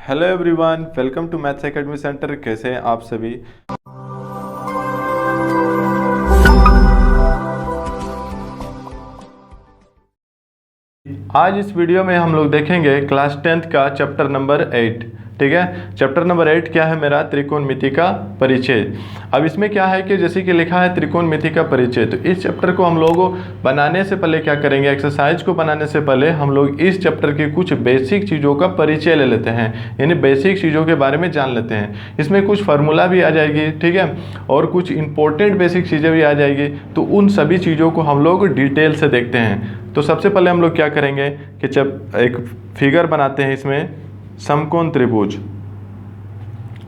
Hello everyone, welcome to maths academy centre. कैसे हैं आप सभी। आज इस वीडियो में हम लोग देखेंगे क्लास 10th का चैप्टर नंबर 8। ठीक है, चैप्टर नंबर 8 क्या है मेरा, त्रिकोणमिति का परिचय। अब इसमें क्या है कि जैसे कि लिखा है त्रिकोणमिति का परिचय, तो इस चैप्टर को हम लोग बनाने से पहले क्या करेंगे, एक्सरसाइज को बनाने से पहले हम लोग इस चैप्टर की कुछ बेसिक चीज़ों का परिचय ले लेते हैं, यानी बेसिक चीज़ों के बारे में जान लेते हैं। इसमें कुछ फार्मूला भी आ जाएगी, ठीक है, और कुछ इंपॉर्टेंट बेसिक चीज़ें भी आ जाएगी। तो उन सभी चीज़ों को हम लोग डिटेल से देखते हैं। तो सबसे पहले हम लोग क्या करेंगे कि जब एक फिगर बनाते हैं, इसमें समकोण त्रिभुज।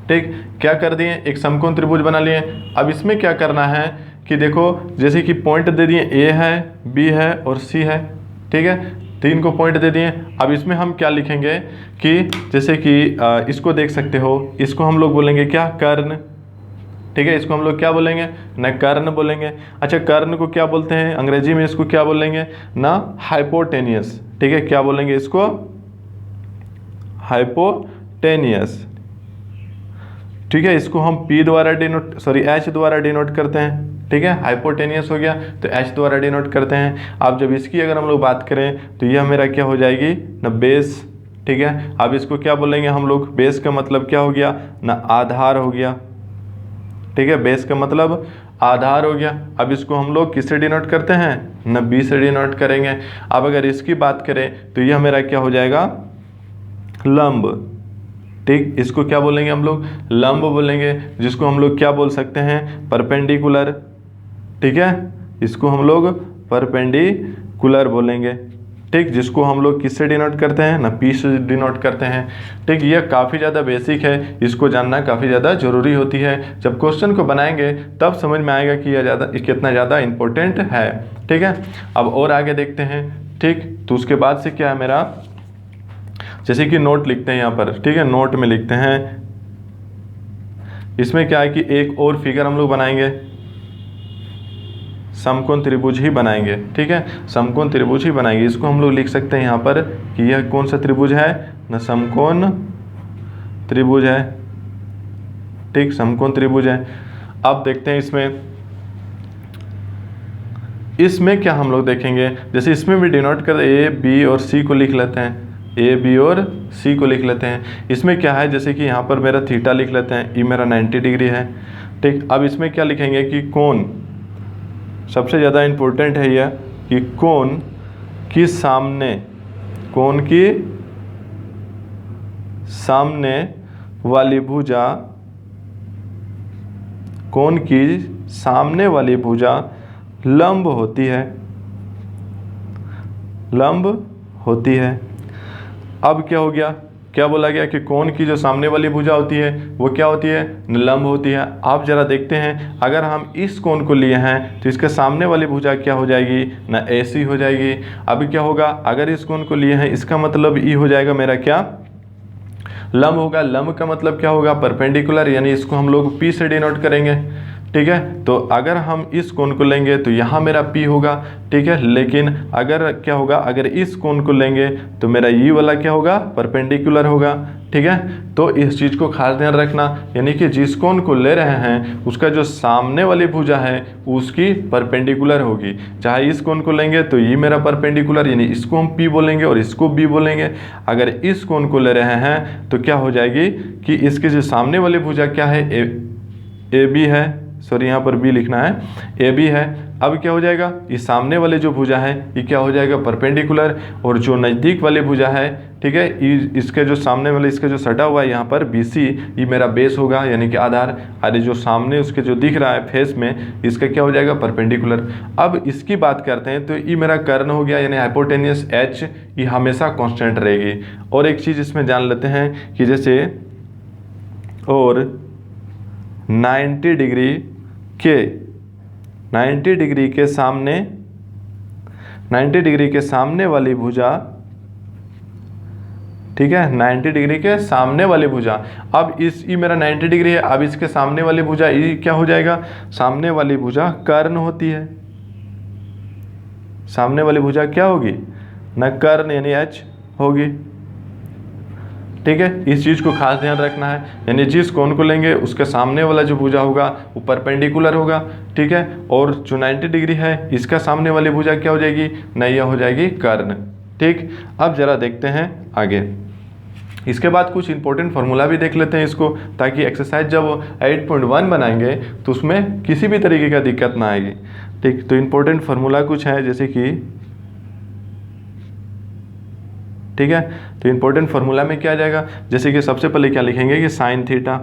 ठीक, क्या कर दिए, एक समकोण त्रिभुज बना लिए। अब इसमें क्या करना है कि देखो, जैसे कि पॉइंट दे दिए, ए है, बी है और सी है। ठीक है, तीन को पॉइंट दे दिए। अब इसमें हम क्या लिखेंगे कि जैसे कि इसको देख सकते हो, इसको हम लोग बोलेंगे क्या, कर्ण। ठीक है, इसको हम लोग क्या बोलेंगे ना, कर्ण बोलेंगे। अच्छा, कर्ण को क्या बोलते हैं अंग्रेजी में, इसको क्या बोलेंगे ना, हाइपोटेनियस। ठीक है, क्या बोलेंगे इसको, हाइपोटेनियस। ठीक है, इसको हम P द्वारा H द्वारा डिनोट करते हैं। ठीक है, हाइपोटेनियस हो गया तो H द्वारा डिनोट करते हैं। अब जब इसकी अगर हम लोग बात करें तो यह मेरा क्या हो जाएगी ना, बेस। ठीक है, अब इसको क्या बोलेंगे हम लोग, बेस का मतलब क्या हो गया ना, आधार हो गया। ठीक है, बेस का मतलब आधार हो गया। अब इसको हम लोग किससे डिनोट करते हैं ना, B से डिनोट करेंगे। अब अगर इसकी बात करें तो यह मेरा क्या हो जाएगा, लंब। ठीक, इसको क्या बोलेंगे हम लोग, लंब बोलेंगे, जिसको हम लोग क्या बोल सकते हैं, परपेंडिकुलर। ठीक है, इसको हम लोग परपेंडिकुलर बोलेंगे। ठीक, जिसको हम लोग किससे डिनोट करते हैं ना, P से डिनोट करते हैं। ठीक, यह काफ़ी ज़्यादा बेसिक है, इसको जानना काफ़ी ज़्यादा ज़रूरी होती है। जब क्वेश्चन को बनाएंगे तब समझ में आएगा कि यह कितना ज़्यादा इम्पोर्टेंट है। ठीक है, अब और आगे देखते हैं। ठीक, तो उसके बाद से क्या है मेरा, जैसे कि नोट लिखते हैं यहाँ पर। ठीक है, नोट में लिखते हैं, इसमें क्या है कि एक और फिगर हम लोग बनाएंगे, समकोण त्रिभुज ही बनाएंगे। ठीक है, समकोण त्रिभुज ही बनाएंगे। इसको हम लोग लिख सकते हैं यहाँ पर कि यह कौन सा त्रिभुज है ना, समकोण त्रिभुज है। ठीक, समकोण त्रिभुज है। अब देखते हैं इसमें क्या हम लोग देखेंगे, जैसे इसमें भी डिनोट कर A, B और C को लिख लेते हैं, A, B और C को लिख लेते हैं। इसमें क्या है, जैसे कि यहाँ पर मेरा थीटा लिख लेते हैं, E मेरा 90 डिग्री है। ठीक, अब इसमें क्या लिखेंगे कि कोण, सबसे ज़्यादा इम्पोर्टेंट है यह कि कोण की सामने वाली भुजा, कोण की सामने वाली भुजा लंब होती है, लंब होती है। अब क्या हो गया, क्या बोला गया कि कोण की जो सामने वाली भुजा होती है वो क्या होती है, लंब होती है। आप जरा देखते हैं, अगर हम इस कोण को लिए हैं तो इसके सामने वाली भुजा क्या हो जाएगी ना, AC हो जाएगी। अभी क्या होगा, अगर इस कोण को लिए हैं, इसका मतलब E हो जाएगा मेरा क्या, लंब होगा। लंब का मतलब क्या होगा, परपेंडिकुलर, यानी इसको हम लोग P से डिनोट करेंगे। ठीक है, तो अगर हम इस कोण को लेंगे तो यहाँ मेरा P होगा। ठीक है, लेकिन अगर क्या होगा, अगर इस कोण को लेंगे तो मेरा ये वाला क्या होगा, परपेंडिकुलर होगा। ठीक है, तो इस चीज़ को खास ध्यान रखना, यानी कि जिस कोण को ले रहे हैं उसका जो सामने वाली भुजा है उसकी परपेंडिकुलर होगी। चाहे इस कोण को लेंगे तो ये मेरा परपेंडिकुलर, यानी इसको हम P बोलेंगे और इसको B बोलेंगे। अगर इस कोण को ले रहे हैं तो क्या हो जाएगी कि इसकी जो सामने वाली भुजा क्या है, AB है, सॉरी यहाँ पर B लिखना है, AB है। अब क्या हो जाएगा, ये सामने वाले जो भुजा है ये क्या हो जाएगा, परपेंडिकुलर, और जो नज़दीक वाली भुजा है, ठीक है, इसके जो सामने वाले, इसके जो सटा हुआ है यहाँ पर BC, ये मेरा बेस होगा, यानी कि आधार। अरे जो सामने उसके जो दिख रहा है फेस में, इसका क्या हो जाएगा, परपेंडिकुलर। अब इसकी बात करते हैं तो ये मेरा कर्ण हो गया, यानी हाइपोटेनियस H, ये हमेशा कॉन्स्टेंट रहेगी। और एक चीज़ इसमें जान लेते हैं कि जैसे और 90 डिग्री के सामने वाली भुजा, ठीक है, 90 डिग्री के सामने वाली भुजा। अब ये मेरा 90 डिग्री है, अब इसके सामने वाली भुजा ये क्या हो जाएगा, सामने वाली भुजा कर्ण होती है। सामने वाली भुजा क्या होगी ना, कर्ण, यानी H होगी। ठीक है, इस चीज़ को खास ध्यान रखना है। यानी जिस कोण को लेंगे उसके सामने वाला जो भुजा होगा वो परपेंडिकुलर होगा, ठीक है, और जो 90 डिग्री है इसका सामने वाली भुजा क्या हो जाएगी, नैया हो जाएगी कर्ण। ठीक, अब जरा देखते हैं आगे। इसके बाद कुछ इंपॉर्टेंट फार्मूला भी देख लेते हैं इसको, ताकि एक्सरसाइज जब 8.1 बनाएंगे तो उसमें किसी भी तरीके का दिक्कत ना आएगी। ठीक, तो इंपॉर्टेंट फार्मूला कुछ है जैसे कि, ठीक है, तो इंपॉर्टेंट फार्मूला में क्या आ जाएगा, जैसे कि सबसे पहले क्या लिखेंगे कि साइन थीटा,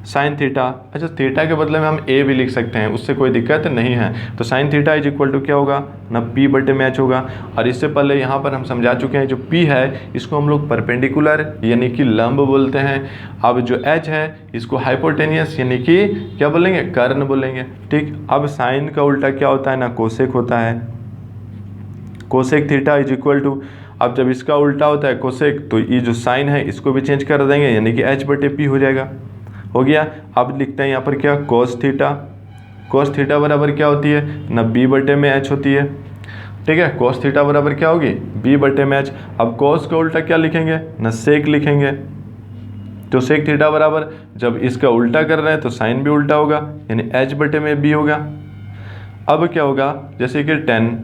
साइन थीटा, अच्छा थीटा के बदले में हम ए भी लिख सकते हैं, उससे कोई दिक्कत नहीं है। तो sine theta is equal to क्या होगा ना, पी बटे में एच होगा। और इससे पहले यहाँ पर हम समझा चुके हैं जो पी है इसको हम लोग परपेंडिकुलर यानी कि लंब बोलते हैं। अब जो एच है इसको हाइपोटेनियस यानी कि क्या बोलेंगे, कर्ण बोलेंगे। ठीक, अब साइन का उल्टा क्या होता है ना, कोसेक होता है। Cosec theta is equal to, अब जब इसका उल्टा होता है कोसेक, तो ये जो साइन है इसको भी चेंज कर देंगे यानी कि एच बटे पी हो जाएगा, हो गया। अब लिखते हैं यहाँ पर क्या, कोस थीटा, कोस थीटा बराबर क्या होती है ना, बी बटे में एच होती है। ठीक है, कोस थीटा बराबर क्या होगी, बी बटे में एच। अब कोस का उल्टा क्या लिखेंगे ना, सेक लिखेंगे। तो सेक थीटा बराबर, जब इसका उल्टा कर रहे हैं तो साइन भी उल्टा होगा यानी एच बटे में बी होगा। अब क्या होगा, जैसे कि टेन,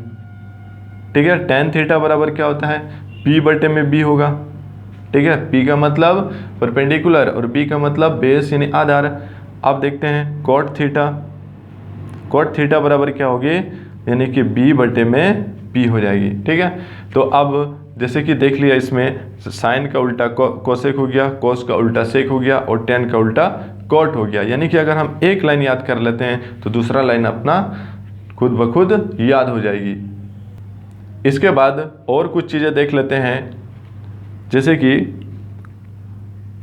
ठीक है, टेन थीटा बराबर क्या होता है, पी बटे में बी होगा। ठीक है, P का मतलब परपेंडिकुलर और B का मतलब बेस यानी आधार। अब देखते हैं कॉट थीटा, कॉट थीटा बराबर क्या होगी यानी कि B बटे में P हो जाएगी। ठीक है, तो अब जैसे कि देख लिया इसमें साइन का उल्टा कोसेक हो गया, कोस का उल्टा सेक हो गया और टेन का उल्टा कॉट हो गया। यानी कि अगर हम एक लाइन याद कर लेते हैं तो दूसरा लाइन अपना खुद ब खुद याद हो जाएगी। इसके बाद और कुछ चीज़ें देख लेते हैं, जैसे कि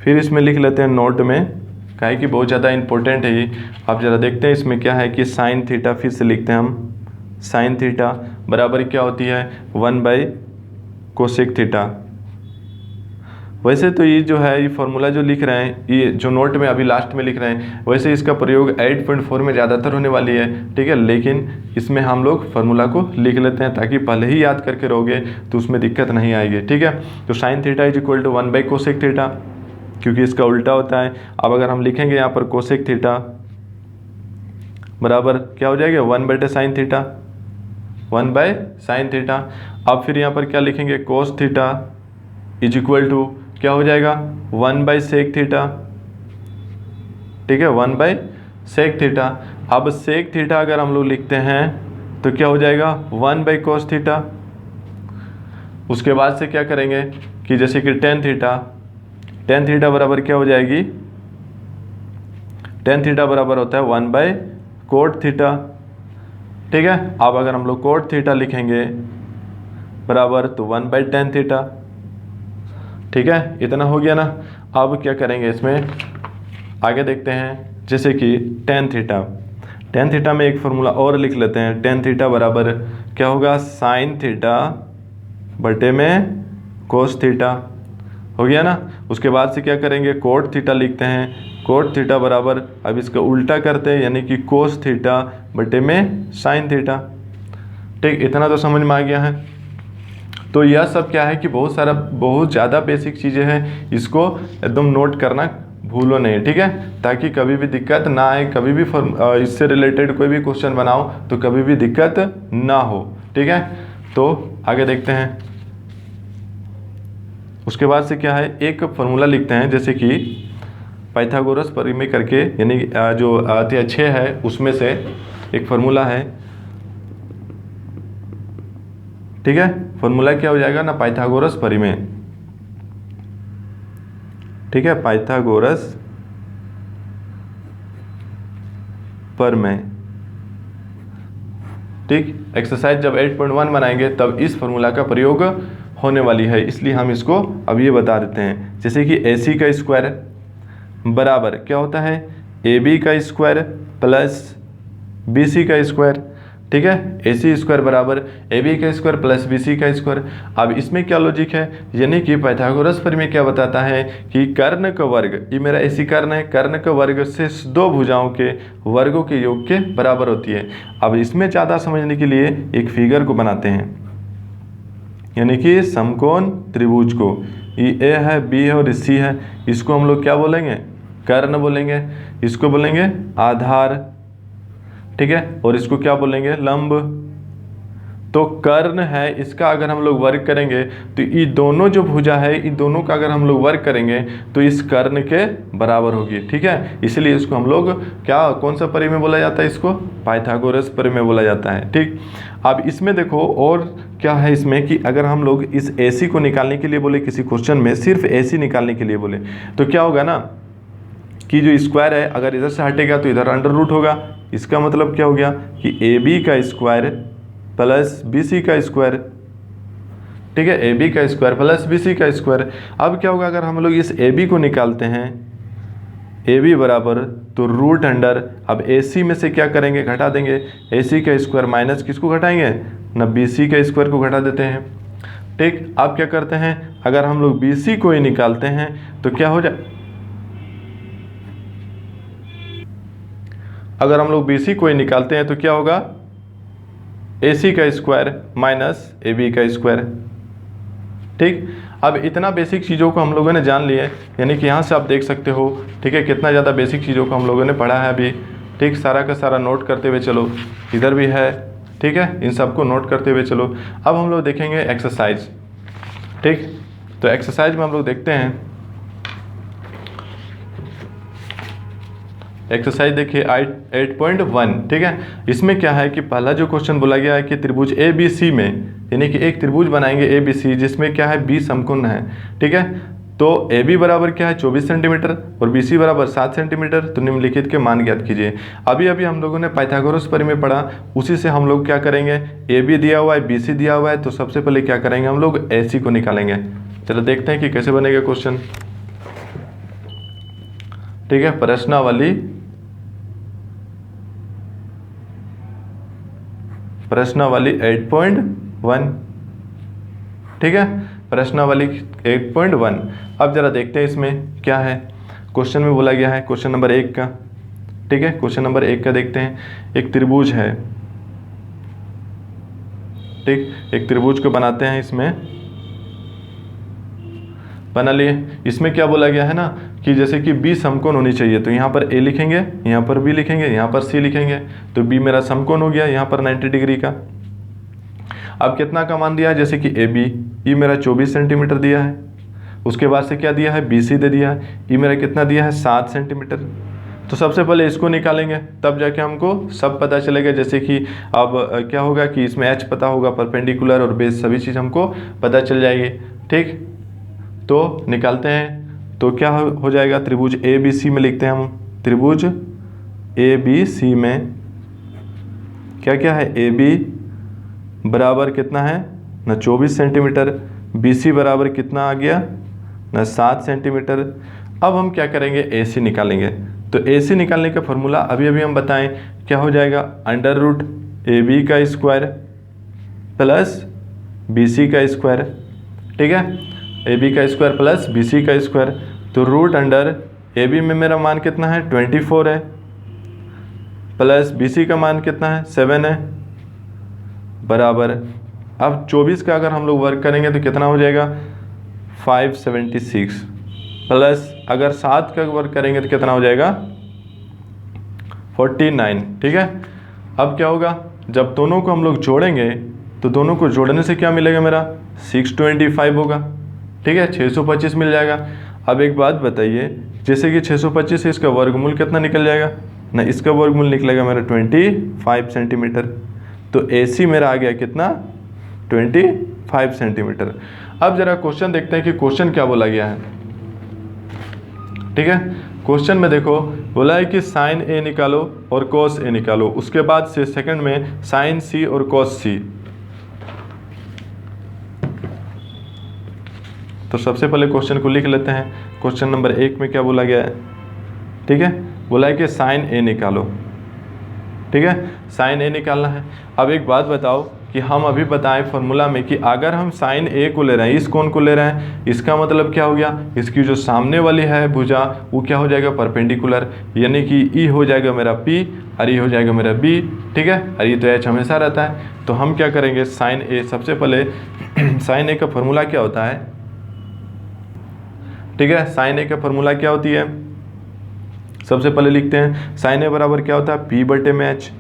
फिर इसमें लिख लेते हैं नोट में, काहे कि बहुत ज़्यादा इंपॉर्टेंट है ये। आप ज़रा देखते हैं इसमें क्या है कि साइन थीटा, फिर से लिखते हैं हम, साइन थीटा बराबर क्या होती है 1 बाई कोसेक थीटा। वैसे तो ये जो है ये फार्मूला जो लिख रहे हैं, ये जो नोट में अभी लास्ट में लिख रहे हैं, वैसे इसका प्रयोग 8.4 में ज़्यादातर होने वाली है। ठीक है, लेकिन इसमें हम लोग फार्मूला को लिख लेते हैं ताकि पहले ही याद करके रहोगे तो उसमें दिक्कत नहीं आएगी। ठीक है, तो sine theta is equal to 1 by cosec theta, क्योंकि इसका उल्टा होता है। अब अगर हम लिखेंगे यहाँ पर कोसेक थीटा बराबर क्या हो जाएगा 1 बटे sine theta, 1 by sine theta. अब फिर यहाँ पर क्या लिखेंगे, cos theta is equal to क्या हो जाएगा 1 बाई सेक थीटा। ठीक है, 1 बाई सेक थीटा। अब सेक थीटा अगर हम लोग लिखते हैं तो क्या हो जाएगा 1 बाई कोस थीटा। उसके बाद से क्या करेंगे कि जैसे कि टेन थीटा, टेन थीटा बराबर क्या हो जाएगी, टेन थीटा बराबर होता है 1 बाई कोट थीटा। ठीक है, अब अगर हम लोग कोट थीटा लिखेंगे बराबर तो 1 बाई टेन थीटा। ठीक है, इतना हो गया ना। अब क्या करेंगे इसमें आगे देखते हैं, जैसे कि टेन थीटा, टेन थीटा में एक फार्मूला और लिख लेते हैं। टेन थीटा बराबर क्या होगा साइन थीटा बटे में कोस थीटा, हो गया ना। उसके बाद से क्या करेंगे कोट थीटा लिखते हैं, कोट थीटा बराबर अब इसका उल्टा करते हैं यानी कि कोस थीटा बटे में साइन थीटा। ठीक, इतना तो समझ में आ गया है। तो यह सब क्या है कि बहुत ज़्यादा बेसिक चीज़ें हैं, इसको एकदम नोट करना भूलो नहीं। ठीक है, ताकि कभी भी दिक्कत ना आए, कभी भी इससे रिलेटेड कोई भी क्वेश्चन बनाओ तो कभी भी दिक्कत ना हो। ठीक है, तो आगे देखते हैं। उसके बाद से क्या है एक फार्मूला लिखते हैं, जैसे कि पाइथागोरस परिमेय करके, यानी जो अध्याय 6 है उसमें से एक फार्मूला है। ठीक है, फार्मूला क्या हो जाएगा ना पाइथागोरस परिमेय। ठीक है, पाइथागोरस परिमेय। ठीक, एक्सरसाइज जब 8.1 बनाएंगे तब इस फार्मूला का प्रयोग होने वाली है, इसलिए हम इसको अब ये बता देते हैं। जैसे कि AC का स्क्वायर बराबर क्या होता है AB का स्क्वायर प्लस BC का स्क्वायर। ठीक है, AC स्क्वायर बराबर AB का स्क्वायर प्लस BC का स्क्वायर। अब इसमें क्या लॉजिक है, यानी कि पाइथागोरस परिमेय क्या बताता है कि कर्ण का वर्ग, ये मेरा AC कर्ण है, कर्ण का वर्ग से दो भुजाओं के वर्गों के योग के बराबर होती है। अब इसमें ज़्यादा समझने के लिए एक फिगर को बनाते हैं, यानी कि समकोण त्रिभुज को। ये ए है, बी है और सी है, इसको हम लोग क्या बोलेंगे? कर्ण बोलेंगे। इसको बोलेंगे आधार, ठीक है, और इसको क्या बोलेंगे? लंब। तो कर्ण है, इसका अगर हम लोग वर्ग करेंगे तो ये दोनों जो भुजा है, इन दोनों का अगर हम लोग वर्ग करेंगे तो इस कर्ण के बराबर होगी, ठीक है। इसलिए इसको हम लोग क्या, कौन सा परिमेय बोला जाता है? इसको पाइथागोरस परिमेय बोला जाता है, ठीक। अब इसमें देखो और क्या है इसमें कि अगर हम लोग इस AC को निकालने के लिए बोले, किसी क्वेश्चन में सिर्फ AC निकालने के लिए बोले, तो क्या होगा ना कि जो स्क्वायर है अगर इधर से हटेगा तो इधर अंडर रूट होगा। इसका मतलब क्या हो गया कि AB का स्क्वायर प्लस BC का स्क्वायर, ठीक है, AB का स्क्वायर प्लस BC का स्क्वायर। अब क्या होगा अगर हम लोग इस AB को निकालते हैं, AB बराबर तो रूट अंडर, अब AC में से क्या करेंगे? घटा देंगे। AC का स्क्वायर माइनस किसको घटाएंगे? ना BC का स्क्वायर को घटा देते हैं, ठीक। अब क्या करते हैं, अगर हम लोग BC को ही निकालते हैं तो क्या हो जाए, अगर हम लोग BC को ही निकालते हैं तो क्या होगा? AC का स्क्वायर माइनस AB का स्क्वायर, ठीक। अब इतना बेसिक चीज़ों को हम लोगों ने जान लिया है, यानी कि यहाँ से आप देख सकते हो, ठीक है, कितना ज़्यादा बेसिक चीज़ों को हम लोगों ने पढ़ा है अभी, ठीक। सारा का सारा नोट करते हुए चलो, इधर भी है, ठीक है, इन सबको नोट करते हुए चलो। अब हम लोग देखेंगे एक्सरसाइज, ठीक। तो एक्सरसाइज में हम लोग देखते हैं, एक्सरसाइज देखिए 8.1, ठीक है। इसमें क्या है कि पहला जो क्वेश्चन बोला गया है कि त्रिभुज ABC में, यानी कि एक त्रिभुज बनाएंगे ABC जिसमें क्या है 20 समकोण है, ठीक है। तो AB बराबर क्या है 24 सेंटीमीटर और BC बराबर 7 सेंटीमीटर। तो निम्नलिखित के मान ज्ञात कीजिए। अभी अभी हम लोगों ने पाइथागोरस परिमेय पढ़ा, उसी से हम लोग क्या करेंगे, AB दिया हुआ है, BC दिया हुआ है, तो सबसे पहले क्या करेंगे हम लोग AC को निकालेंगे। चलो देखते हैं कि कैसे बनेगा क्वेश्चन, ठीक है। प्रश्नावली 8.1, ठीक है, प्रश्नावली 8.1। अब जरा देखते हैं इसमें क्या है। क्वेश्चन में बोला गया है क्वेश्चन नंबर 1 का, ठीक है, क्वेश्चन नंबर 1 का देखते हैं। एक त्रिभुज है, ठीक, एक त्रिभुज को बनाते हैं, इसमें बना लिए। इसमें क्या बोला गया है ना कि जैसे कि B समकोण होनी चाहिए, तो यहाँ पर A लिखेंगे, यहाँ पर B लिखेंगे, यहाँ पर C लिखेंगे, तो B मेरा समकोण हो गया यहाँ पर 90 डिग्री का। अब कितना का मान दिया है, जैसे कि AB, ये मेरा 24 सेंटीमीटर दिया है, उसके बाद से क्या दिया है BC दे दिया है, ये मेरा कितना दिया है 7 सेंटीमीटर। तो सबसे पहले इसको निकालेंगे, तब जाके हमको सब पता चलेगा। जैसे कि अब क्या होगा कि इसमें H पता होगा, परपेंडिकुलर और बेस सभी चीज़ हमको पता चल जाएगी, ठीक। तो निकालते हैं, तो क्या हो जाएगा, त्रिभुज ABC में लिखते हैं हम, त्रिभुज ABC में क्या क्या है, AB बराबर कितना है ना 24 सेंटीमीटर, BC बराबर कितना आ गया ना 7 सेंटीमीटर। अब हम क्या करेंगे, AC निकालेंगे। तो AC निकालने का फॉर्मूला अभी अभी हम बताएं, क्या हो जाएगा, अंडर रूट AB का स्क्वायर प्लस BC का स्क्वायर, ठीक है, AB का स्क्वायर प्लस BC का स्क्वायर। तो रूट अंडर AB में मेरा मान कितना है 24 है, प्लस BC का मान कितना है 7 है, बराबर। अब 24 का अगर हम लोग वर्क करेंगे तो कितना हो जाएगा 576, प्लस अगर 7 का वर्क करेंगे तो कितना हो जाएगा 49, ठीक है। अब क्या होगा, जब दोनों को हम लोग जोड़ेंगे तो दोनों को जोड़ने से क्या मिलेगा, मेरा 625 होगा, ठीक है, 625 मिल जाएगा। अब एक बात बताइए, जैसे कि 625 से इसका वर्गमूल कितना निकल जाएगा ना, इसका वर्गमूल निकलेगा मेरा 25 सेंटीमीटर। तो AC मेरा आ गया कितना 25 सेंटीमीटर। अब जरा क्वेश्चन देखते हैं कि क्वेश्चन क्या बोला गया है, ठीक है। क्वेश्चन में देखो बोला है कि साइन A निकालो और कॉस A निकालो, उसके बाद से सेकंड में साइन C और कॉस C। तो सबसे पहले क्वेश्चन को लिख लेते हैं। क्वेश्चन नंबर 1 में क्या बोला गया है, ठीक है, बोला है कि साइन A निकालो, ठीक है, साइन A निकालना है। अब एक बात बताओ कि हम अभी बताएं फॉर्मूला में कि अगर हम साइन A को ले रहे हैं, इस कोण को ले रहे हैं, इसका मतलब क्या हो गया, इसकी जो सामने वाली है भुजा वो क्या हो जाएगा परपेंडिकुलर, यानी कि E हो जाएगा मेरा P और E हो जाएगा मेरा B, ठीक है, और ये तो H हमेशा रहता है। तो हम क्या करेंगे, साइन A, सबसे पहले साइन A का फॉर्मूला क्या होता है, ठीक है। साइन ए का फॉर्मूला क्या होती है, सबसे पहले लिखते हैं साइन ए बराबर क्या होता है, पी बटे में एच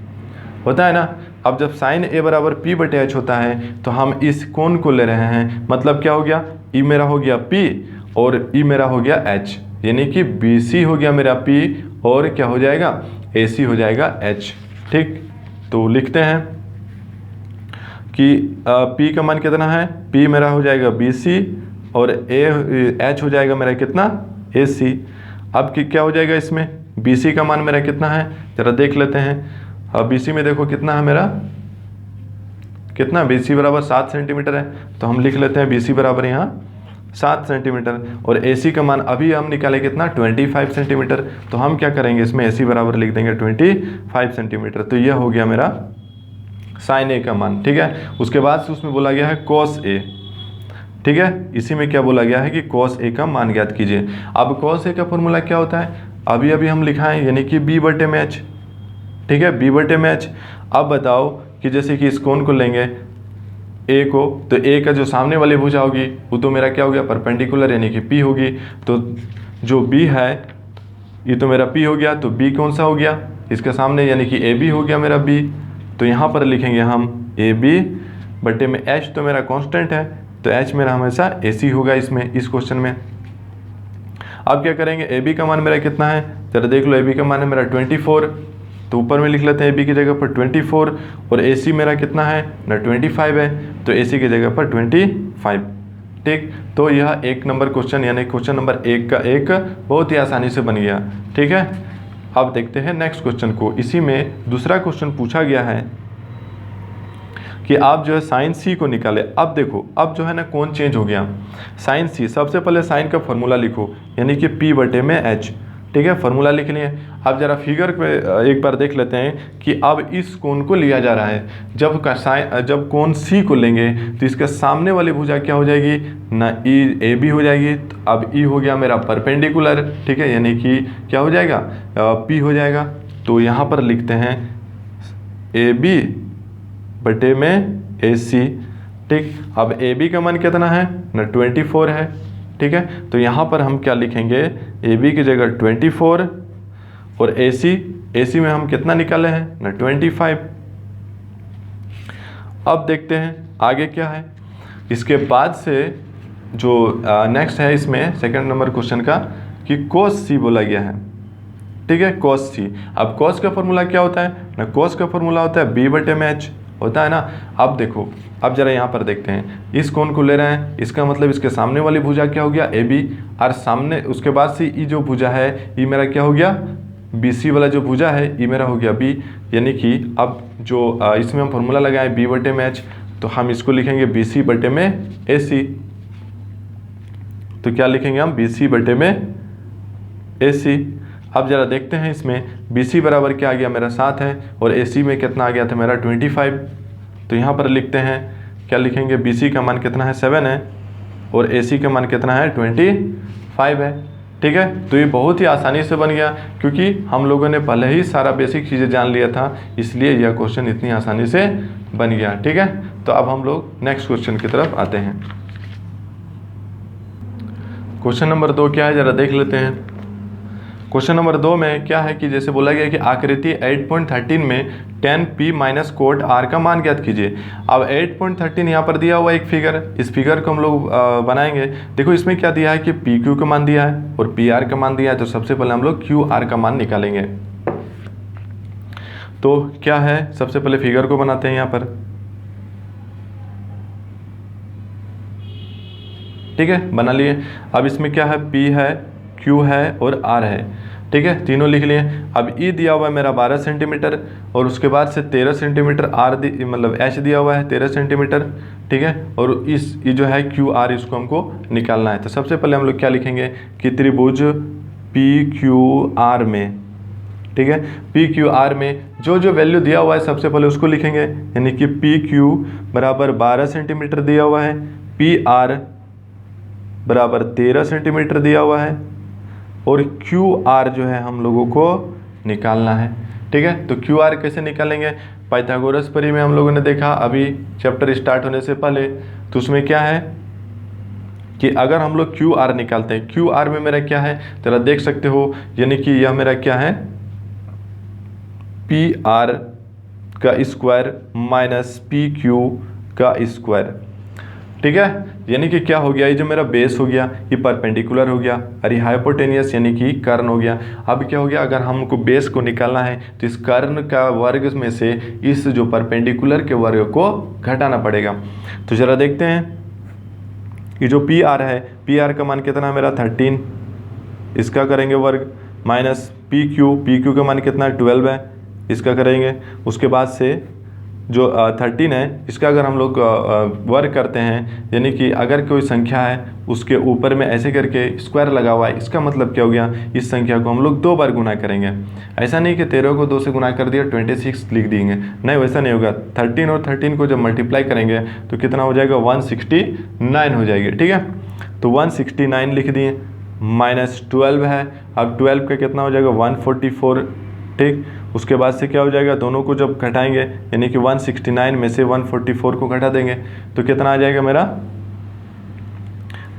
होता है ना। अब जब साइन ए बराबर पी बटे एच होता है तो हम इस कोण को ले रहे हैं, मतलब क्या हो गया, ई मेरा हो गया पी और ई मेरा हो गया एच, यानी कि बी सी हो गया मेरा पी और क्या हो जाएगा, ए सी हो जाएगा एच। ठीक, तो लिखते हैं कि P का मान कितना है, P मेरा हो जाएगा BC और H हो जाएगा मेरा कितना, AC। अब क्या हो जाएगा इसमें, BC का मान मेरा कितना है, जरा देख लेते हैं। अब BC में देखो कितना है मेरा, कितना, BC बराबर 7 सेंटीमीटर है, तो हम लिख लेते हैं BC बराबर यहाँ 7 सेंटीमीटर। और AC का मान अभी हम निकाले कितना, 25 सेंटीमीटर, तो हम क्या करेंगे इसमें AC बराबर लिख देंगे 25 सेंटीमीटर। तो यह हो गया मेरा साइन ए का मान। ठीक है, उसके बाद से उसमें बोला गया है कॉस ए। ठीक है, इसी में क्या बोला गया है कि कॉस ए का मान ज्ञात कीजिए। अब कॉस ए का फॉर्मूला क्या होता है, अभी अभी हम लिखाएं, यानी कि बी बटे में एच। ठीक है, बी बटे में एच। अब बताओ कि जैसे कि इस कोण को लेंगे ए को, तो ए का जो सामने वाली भुजा होगी वो तो मेरा क्या हो गया, परपेंडिकुलर, यानी कि पी होगी। तो जो बी है ये तो मेरा पी हो गया, तो बी कौन सा हो गया, इसके सामने, यानी कि ए बी हो गया मेरा बी। तो यहाँ पर लिखेंगे हम ए बी बटे में एच, तो मेरा कांस्टेंट है, तो एच मेरा हमेशा ए सी होगा इसमें, इस क्वेश्चन में। अब क्या करेंगे, ए बी का मान मेरा कितना है, जरा देख लो, ए बी का मान है मेरा 24, तो ऊपर में लिख लेते हैं ए बी की जगह पर 24, और ए सी मेरा कितना है ना 25 है, तो ए सी की जगह पर 25। ठीक, तो यह 1 नंबर क्वेश्चन यानी क्वेश्चन नंबर 1 का एक बहुत ही आसानी से बन गया। ठीक है, अब देखते हैं नेक्स्ट क्वेश्चन को। इसी में दूसरा क्वेश्चन पूछा गया है कि आप जो है साइन सी को निकाले। अब देखो, अब जो है ना कौन चेंज हो गया, साइन सी, सबसे पहले साइन का फॉर्मूला लिखो, यानी कि पी बटे में एच। ठीक है, फॉर्मूला लिख लिए। अब जरा फिगर पे एक बार देख लेते हैं कि अब इस कोण को लिया जा रहा है, जब कोण सी को लेंगे तो इसके सामने वाली भुजा क्या हो जाएगी ना, ई ए बी हो जाएगी। तो अब ई हो गया मेरा परपेंडिकुलर, ठीक है, यानी कि क्या हो जाएगा, पी हो जाएगा। तो यहाँ पर लिखते हैं ए बी बटे में ए सी। ठीक, अब ए बी का मान कितना है ना 24 है। ठीक है, तो यहाँ पर हम क्या लिखेंगे, ए बी की जगह 24 और ए सी में हम कितना निकाले हैं ना 25। अब देखते हैं आगे क्या है। इसके बाद से जो नेक्स्ट है इसमें सेकंड नंबर क्वेश्चन का कि कोस सी बोला गया है। ठीक है, कोस सी। अब कोस का फॉर्मूला क्या होता है ना, कोस का फॉर्मूला होता है बी बटे में एच होता है ना। अब देखो, अब जरा यहाँ पर देखते हैं, इस कोण को ले रहे हैं, इसका मतलब इसके सामने वाली भुजा क्या हो गया ए बी, और सामने उसके बाद से ई जो भुजा है ये मेरा क्या हो गया, बी सी वाला जो भुजा है ये मेरा हो गया बी। यानी कि अब जो इसमें हम फॉर्मूला लगाएं बी बटे में एच, तो हम इसको लिखेंगे बी सी बटे में ए सी। तो क्या लिखेंगे हम, बी सी बटे में ए सी। अब जरा देखते हैं इसमें बी सी बराबर क्या आ गया मेरा 7 है, और ए सी में कितना आ गया था मेरा 25। तो यहाँ पर लिखते हैं, क्या लिखेंगे, बी सी का मान कितना है 7 है, और ए सी का मान कितना है 25 है। ठीक है, तो ये बहुत ही आसानी से बन गया, क्योंकि हम लोगों ने पहले ही सारा बेसिक चीज़ें जान लिया था, इसलिए यह क्वेश्चन इतनी आसानी से बन गया। ठीक है, तो अब हम लोग नेक्स्ट क्वेश्चन की तरफ आते हैं। क्वेश्चन नंबर 2 क्या है, जरा देख लेते हैं। क्वेश्चन नंबर 2 में क्या है कि जैसे बोला गया कि आकृति 8.13 में tan p minus cot r का मान ज्ञात कीजिए। अब 8.13 यहाँ पर दिया हुआ एक फिगर, इस फिगर को हम लोग बनाएंगे। देखो इसमें क्या दिया है कि पी क्यू का मान दिया है और पी आर का मान दिया है, तो सबसे पहले हम लोग क्यू आर का मान निकालेंगे। तो क्या है, सबसे पहले फिगर को बनाते हैं यहाँ पर। ठीक है, बना लिए। अब इसमें क्या है, P है, Q है और R है। ठीक है, तीनों लिख लिए। अब E दिया हुआ है मेरा 12 सेंटीमीटर, और उसके बाद से 13 सेंटीमीटर मतलब H दिया हुआ है 13 सेंटीमीटर। ठीक है, और ये जो है QR, इसको हमको निकालना है। तो सबसे पहले हम लोग क्या लिखेंगे कि त्रिभुज PQR में, ठीक है, PQR में जो जो वैल्यू दिया हुआ है सबसे पहले उसको लिखेंगे, यानी कि PQ बराबर 12 सेंटीमीटर दिया हुआ है, PR बराबर 13 सेंटीमीटर दिया हुआ है, और QR जो है हम लोगों को निकालना है। ठीक है, तो QR कैसे निकालेंगे, पाइथागोरस परी में हम लोगों ने देखा अभी चैप्टर स्टार्ट होने से पहले। तो उसमें क्या है कि अगर हम लोग क्यू आर निकालते हैं, क्यू आर में मेरा क्या है जरा देख सकते हो, यानी कि यह मेरा क्या है पी आर का स्क्वायर माइनस पी क्यू का स्क्वायर। ठीक है, यानी कि क्या हो गया, ये जो मेरा बेस हो गया ये परपेंडिकुलर हो गया और ये हाइपोटेनियस यानी कि कर्ण हो गया। अब क्या हो गया, अगर हमको बेस को निकालना है तो इस कर्ण का वर्ग में से इस जो परपेंडिकुलर के वर्ग को घटाना पड़ेगा। तो जरा देखते हैं, ये जो पी आर है, पी आर का मान कितना है मेरा 13, इसका करेंगे वर्ग, माइनस पी क्यू का मान कितना है 12 है, इसका करेंगे। उसके बाद से जो 13 है इसका अगर हम लोग वर्ग करते हैं, यानी कि अगर कोई संख्या है उसके ऊपर में ऐसे करके स्क्वायर लगा हुआ है, इसका मतलब क्या हो गया, इस संख्या को हम लोग 2 बार गुना करेंगे। ऐसा नहीं कि 13 को 2 से गुना कर दिया 26 लिख देंगे, नहीं वैसा नहीं होगा। 13 और 13 को जब मल्टीप्लाई करेंगे तो कितना हो जाएगा 169 हो जाएगी। ठीक है, तो 169 लिख दिए, माइनस 12 है, अब 12 का कितना हो जाएगा 144। ठीक, उसके बाद से क्या हो जाएगा, दोनों को जब घटाएंगे यानी कि 169 में से 144 को घटा देंगे तो कितना आ जाएगा मेरा,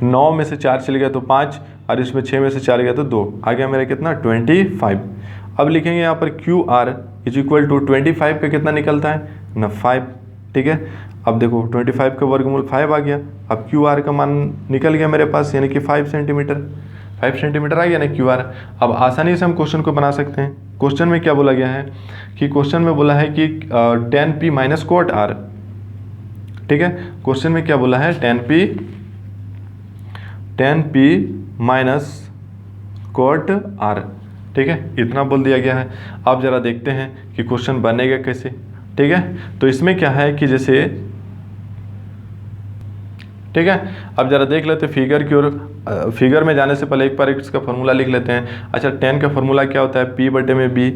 9 में से 4 चले गया तो 5 और इसमें 6 में से 4 गया तो 2, आ गया मेरा कितना 25। अब लिखेंगे यहाँ पर Q R is equal to 25 का कितना निकलता है ना 5। ठीक है, अब देखो 25 का वर्गमूल 5 आ गया। अब क्यू आर का मान निकल गया मेरे पास, यानी कि 5 सेंटीमीटर, 5 सेंटीमीटर आ गया ना क्यू आर। अब आसानी से हम क्वेश्चन को बना सकते हैं। क्वेश्चन में क्या बोला गया है कि क्वेश्चन में बोला है कि 10p माइनस कोट आर। ठीक है, क्वेश्चन में क्या बोला है 10p माइनस कोट आर। ठीक है, इतना बोल दिया गया है। अब जरा देखते हैं कि क्वेश्चन बनेगा कैसे। ठीक है, तो इसमें क्या है कि जैसे, ठीक है, अब जरा देख लेते हैं फिगर की ओर। फिगर में जाने से पहले एक बार इसका फॉर्मूला लिख लेते हैं। अच्छा, tan का फॉर्मूला क्या होता है p बटे में b।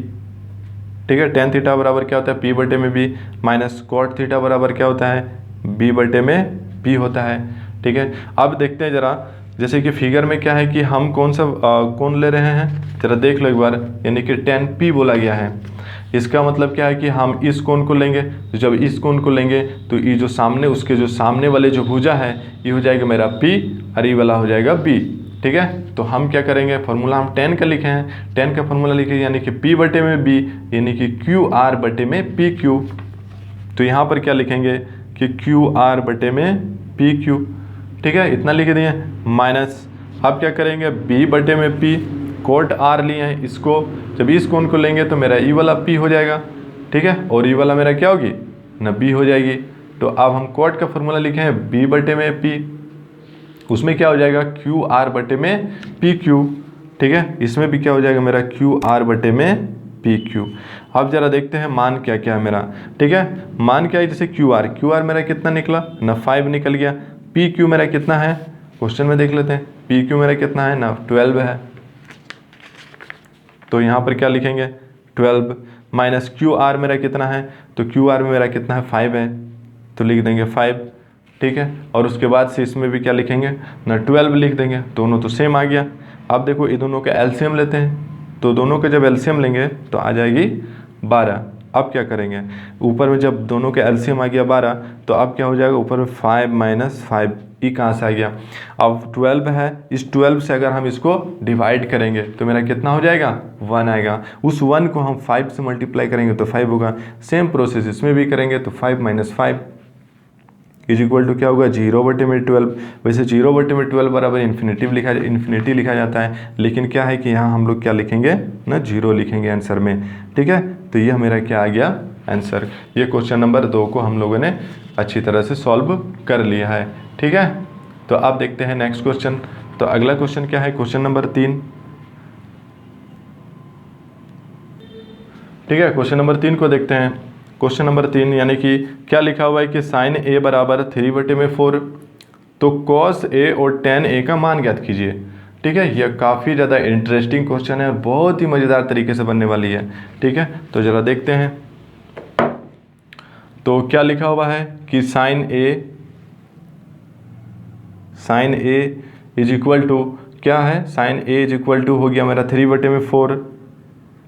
ठीक है, tan थीटा बराबर क्या होता है p बटे में b, माइनस कॉट थीटा बराबर क्या होता है b बटे में p होता है। ठीक है, अब देखते हैं जरा, जैसे कि फिगर में क्या है कि हम कौन सा कौन ले रहे हैं, जरा देख लो एक बार, यानी कि tan p बोला गया है। इसका मतलब क्या है कि हम इस कोण को लेंगे, तो जब इस कोण को लेंगे तो ये जो सामने, उसके जो सामने वाले जो भुजा है ये हो जाएगा मेरा p और ये वाला हो जाएगा b। ठीक है, तो हम क्या करेंगे, फॉर्मूला हम tan का लिखे हैं, tan का फॉर्मूला लिखे यानी कि p बटे में b यानी कि क्यू आर बटे में पी क्यू। तो यहाँ पर क्या लिखेंगे कि क्यू आर बटे में पी क्यू। ठीक है, इतना लिख दिए, माइनस अब क्या करेंगे b बटे में p, कोट आर लिए हैं इसको, जब इस कोण को लेंगे तो मेरा ई वाला p हो जाएगा। ठीक है, और ई वाला मेरा क्या होगी ना b हो जाएगी। तो अब हम कोट का फॉर्मूला लिखे हैं b बटे में p, उसमें क्या हो जाएगा क्यू आर बटे में पी क्यू। ठीक है, इसमें भी क्या हो जाएगा मेरा क्यू आर बटे में पी क्यू। अब जरा देखते हैं मान क्या क्या है मेरा। ठीक है, मान क्या है, जैसे क्यू आर मेरा कितना निकला ना 5 निकल गया। पी क्यू मेरा कितना है, क्वेश्चन में देख लेते हैं, पी क्यू मेरा कितना है ना 12 है। तो यहाँ पर क्या लिखेंगे 12 माइनस क्यू आर मेरा कितना है, तो क्यू आर में मेरा कितना है 5 है, तो लिख देंगे 5। ठीक है, और उसके बाद से इसमें भी क्या लिखेंगे ना 12 लिख देंगे, दोनों तो सेम आ गया। अब देखो ये दोनों का एलसीएम लेते हैं, तो दोनों का जब एलसीएम लेंगे तो आ जाएगी 12। अब क्या करेंगे, ऊपर में जब दोनों के एलसीएम आ गया 12, तो अब क्या हो जाएगा ऊपर में 5 माइनस 5, ये कहाँ से आ गया। अब 12 है, इस 12 से अगर हम इसको डिवाइड करेंगे तो मेरा कितना हो जाएगा 1 आएगा। उस 1 को हम 5 से मल्टीप्लाई करेंगे तो 5 होगा। सेम प्रोसेस इसमें भी करेंगे तो 5 माइनस 5 इज इक्वल टू क्या होगा 0 बटे में 12। वैसे 0 बटे में 12 बराबर इन्फिनिटी लिखा जाता है, लेकिन क्या है कि यहाँ हम लोग क्या लिखेंगे ना 0 लिखेंगे आंसर में। ठीक है, तो यह मेरा क्या आ गया आंसर। ये क्वेश्चन नंबर 2 को हम लोगों ने अच्छी तरह से सॉल्व कर लिया है। ठीक है, तो आप देखते हैं नेक्स्ट क्वेश्चन। तो अगला क्वेश्चन क्या है, क्वेश्चन नंबर 3। ठीक है, क्वेश्चन नंबर 3 को देखते हैं। क्वेश्चन नंबर 3 यानी कि क्या लिखा हुआ है कि साइन ए बराबर 3 बटे में 4, तो कॉस ए और टेन ए का मान ज्ञात कीजिए। ठीक है, यह काफ़ी ज़्यादा इंटरेस्टिंग क्वेश्चन है और बहुत ही मज़ेदार तरीके से बनने वाली है। ठीक है, तो ज़रा देखते हैं। तो क्या लिखा हुआ है कि sine A is equal to क्या है, sine A is equal to हो गया मेरा 3 बटे में 4।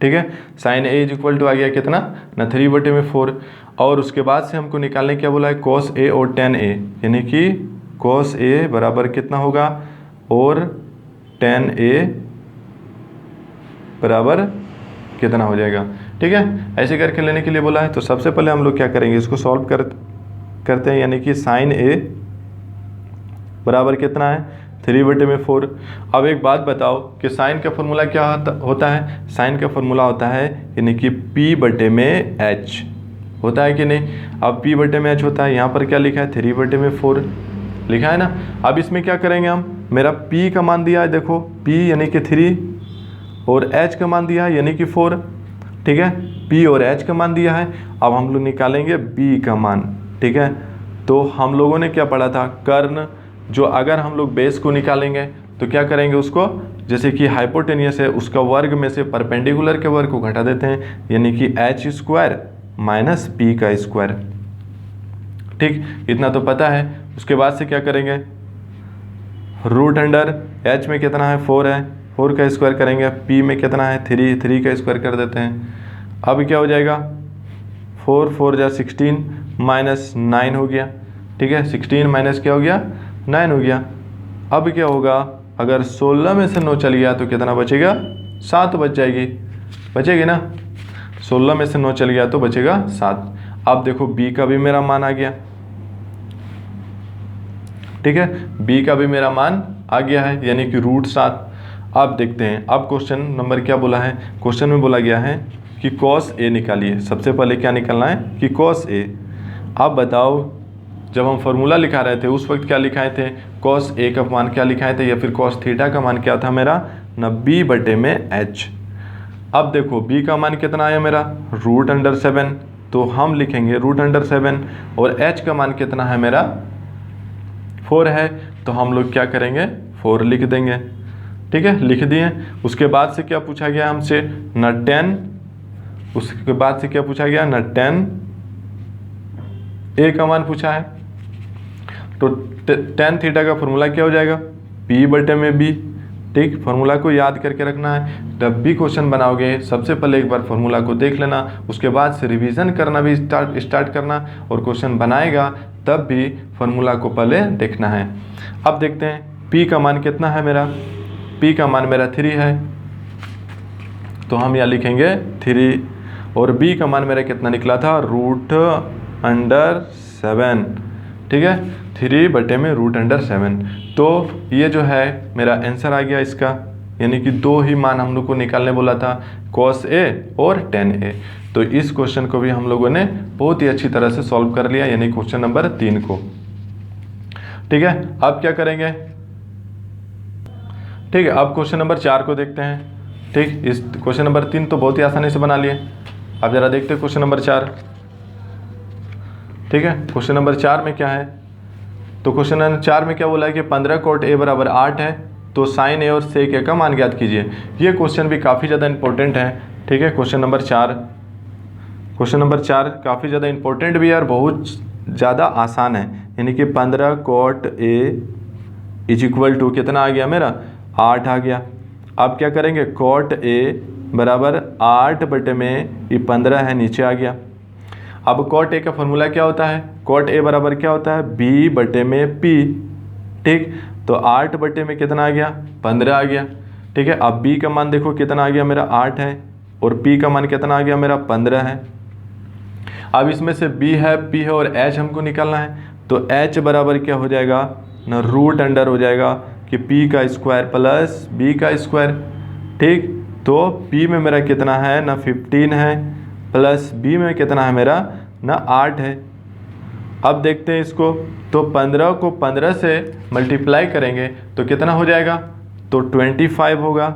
ठीक है, sine A is equal to आ गया कितना ना 3 बटे में 4, और उसके बाद से हमको निकालने क्या बोला है कॉस ए और टेन ए, यानी कि cos A बराबर कितना होगा, और tan A बराबर कितना हो जाएगा। ठीक है, ऐसे करके लेने के लिए बोला है। तो सबसे पहले हम लोग क्या करेंगे, इसको सॉल्व करते हैं, यानी कि sin A बराबर कितना है, 3/4। अब एक बात बताओ कि साइन का फॉर्मूला क्या होता है, साइन का फॉर्मूला होता है यानी कि P/H होता है कि नहीं। अब P/H होता है, यहाँ पर क्या लिखा है, 3/4 लिखा है ना। अब इसमें क्या करेंगे हम, मेरा P का मान दिया है, देखो P यानी कि 3 और H का मान दिया है यानी कि 4। ठीक है, P और H का मान दिया है। अब हम लोग निकालेंगे B का मान। ठीक है, तो हम लोगों ने क्या पढ़ा था, कर्ण, जो अगर हम लोग बेस को निकालेंगे तो क्या करेंगे, उसको जैसे कि हाइपोटेनियस है उसका वर्ग में से परपेंडिकुलर के वर्ग को घटा देते हैं, यानी कि H² माइनस P का स्क्वायर। ठीक, इतना तो पता है। उसके बाद से क्या करेंगे, रूट अंडर H में कितना है, 4 है, 4 का स्क्वायर करेंगे, P में कितना है, 3 का स्क्वायर कर देते हैं। अब क्या हो जाएगा, 4 4 जा 16 माइनस 9 हो गया। ठीक है, 16 माइनस क्या हो गया, 9 हो गया। अब क्या होगा, अगर 16 में से 9 चल गया तो कितना बचेगा, 7 बच जाएगी, बचेगी ना। 16 में से 9 चल गया तो बचेगा 7। अब देखो B का भी मेरा मान आ गया। ठीक है, B का भी मेरा मान आ गया है, यानी कि √7। अब देखते हैं, अब क्वेश्चन नंबर क्या बोला है, क्वेश्चन में बोला गया है कि cos A निकालिए। सबसे पहले क्या निकालना है कि cos A। अब बताओ, जब हम फॉर्मूला लिखा रहे थे उस वक्त क्या लिखाए थे, cos A का मान क्या लिखाए थे, या फिर cos थीटा का मान क्या था मेरा, ना B/H। अब देखो B का मान कितना आया मेरा, √7, तो हम लिखेंगे √7, और H का मान कितना है मेरा, 4 है, तो हम लोग क्या करेंगे, 4 लिख देंगे। ठीक है, लिख दिए। उसके बाद से क्या पूछा गया हमसे, ना tan, उसके बाद से क्या पूछा गया, ना tan A का मान पूछा है। तो tan थीटा का फॉर्मूला क्या हो जाएगा, P/B। ठीक, फार्मूला को याद करके रखना है। जब भी क्वेश्चन बनाओगे सबसे पहले एक बार फार्मूला को देख लेना, उसके बाद से रिवीजन करना भी स्टार्ट करना, और क्वेश्चन बनाएगा तब भी फार्मूला को पहले देखना है। अब देखते हैं P का मान कितना है मेरा, P का मान मेरा 3 है, तो हम यहाँ लिखेंगे 3, और B का मान मेरा कितना निकला था, √7। ठीक है, 3/√7। तो ये जो है मेरा आंसर आ गया इसका, यानी कि 2 ही मान हम लोग को निकालने बोला था, cos A और tan A। तो इस क्वेश्चन को भी हम लोगों ने बहुत ही अच्छी तरह से सॉल्व कर लिया, यानी क्वेश्चन नंबर 3 को। ठीक है, अब क्या करेंगे, ठीक है, अब क्वेश्चन नंबर 4 को देखते हैं। ठीक, इस क्वेश्चन नंबर 3 तो बहुत ही आसानी से बना लिए। अब जरा देखते हैं क्वेश्चन नंबर 4। ठीक है, क्वेश्चन नंबर 4 में क्या है, तो क्वेश्चन नंबर 4 में क्या बोला है कि 15 cot A बराबर 8 है, तो sin A और sec A का मान ज्ञात कीजिए। ये क्वेश्चन भी काफ़ी ज़्यादा इंपॉर्टेंट है। ठीक है, क्वेश्चन नंबर 4 काफ़ी ज़्यादा इंपॉर्टेंट भी है और बहुत ज़्यादा आसान है, यानी कि 15 cot A = कितना आ गया मेरा, 8 आ गया। अब क्या करेंगे, cot A बराबर 8/15 है, नीचे आ गया। अब cot A का फॉर्मूला क्या होता है, cot A बराबर क्या होता है, B/P। ठीक, तो 8 में कितना आ गया, 15 आ गया। ठीक है, अब B का मान देखो कितना आ गया मेरा, 8 है, और P का मान कितना आ गया मेरा, 15 है। अब इसमें से B है, P है और H हमको निकालना है, तो H बराबर क्या हो जाएगा ना, √अंडर हो जाएगा कि P का स्क्वायर प्लस B का स्क्वायर। ठीक, तो P में मेरा कितना है ना, 15 है, प्लस B में कितना है मेरा ना, 8 है। अब देखते हैं इसको, तो 15 को 15 से मल्टीप्लाई करेंगे तो कितना हो जाएगा, तो 25 होगा,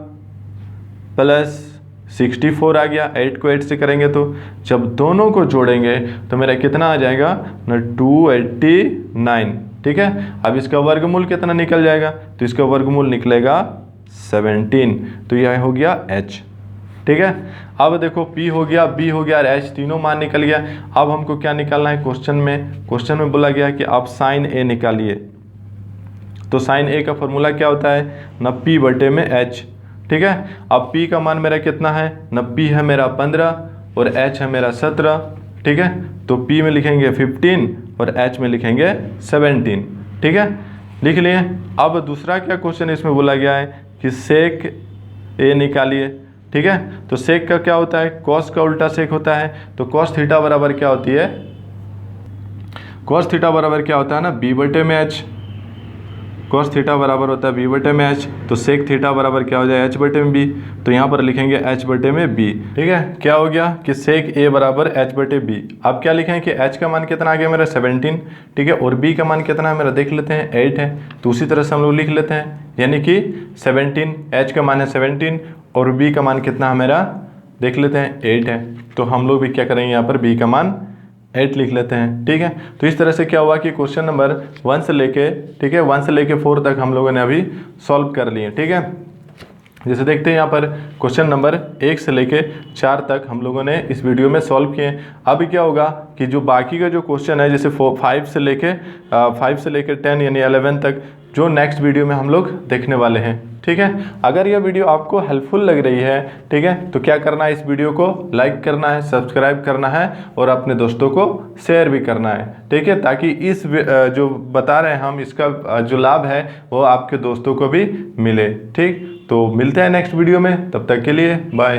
प्लस 64 आ गया। 8 को 8 से करेंगे तो जब दोनों को जोड़ेंगे तो मेरा कितना आ जाएगा ना, 289। ठीक है, अब इसका वर्गमूल कितना निकल जाएगा, तो इसका वर्गमूल निकलेगा 17, तो यह हो गया H। ठीक है, अब देखो P हो गया, B हो गया और H, तीनों मान निकल गया। अब हमको क्या निकालना है, क्वेश्चन में बोला गया कि आप sin A निकालिए। तो sin A का फॉर्मूला क्या होता है ना, P/H। ठीक है, अब P का मान मेरा कितना है ना, P है मेरा 15 और H है मेरा 17। ठीक है, तो P में लिखेंगे 15 और H में लिखेंगे 17। ठीक है, लिख लिए। अब दूसरा क्या क्वेश्चन इसमें बोला गया है कि सेक ए निकालिए। ठीक है, तो सेक का क्या होता है, कॉस का उल्टा सेक होता है। तो कॉस थीटा बराबर क्या होती है, कॉस थीटा बराबर क्या होता है ना, बी बटे में एच। कॉस थीटा बराबर होता है बी बटे में एच, तो सेक थीटा बराबर क्या हो जाए, एच बटे में बी। तो यहाँ पर लिखेंगे एच बटे में बी। ठीक है, क्या हो गया कि सेक ए बराबर एच बटे बी। अब क्या लिखें कि एच का मान कितना आ गया मेरा 17। ठीक है, और बी का मान कितना है मेरा, देख लेते हैं 8 है। तो उसी तरह से हम लोग लिख लेते हैं, यानी कि 17, एच का मान है 17 और बी का मान कितना है मेरा, देख लेते हैं 8 है। तो हम लोग भी क्या करेंगे, यहाँ पर बी का मान 8 लिख लेते हैं। ठीक है, तो इस तरह से क्या हुआ कि क्वेश्चन नंबर 1 से लेके, ठीक है, 1 से लेके 4 तक हम लोगों ने अभी सॉल्व कर लिए। ठीक है, जैसे देखते हैं यहाँ पर क्वेश्चन नंबर 1 से लेके 4 तक हम लोगों ने इस वीडियो में सॉल्व किए। अब क्या होगा कि जो बाकी का जो क्वेश्चन है, जैसे 5 से लेके 10 यानी 11 तक, जो नेक्स्ट वीडियो में हम लोग देखने वाले हैं। ठीक है, अगर यह वीडियो आपको हेल्पफुल लग रही है, ठीक है, तो क्या करना है, इस वीडियो को लाइक करना है, सब्सक्राइब करना है और अपने दोस्तों को शेयर भी करना है। ठीक है, ताकि इस जो बता रहे हैं हम, इसका जो लाभ है वो आपके दोस्तों को भी मिले। ठीक, तो मिलते हैं नेक्स्ट वीडियो में, तब तक के लिए बाय।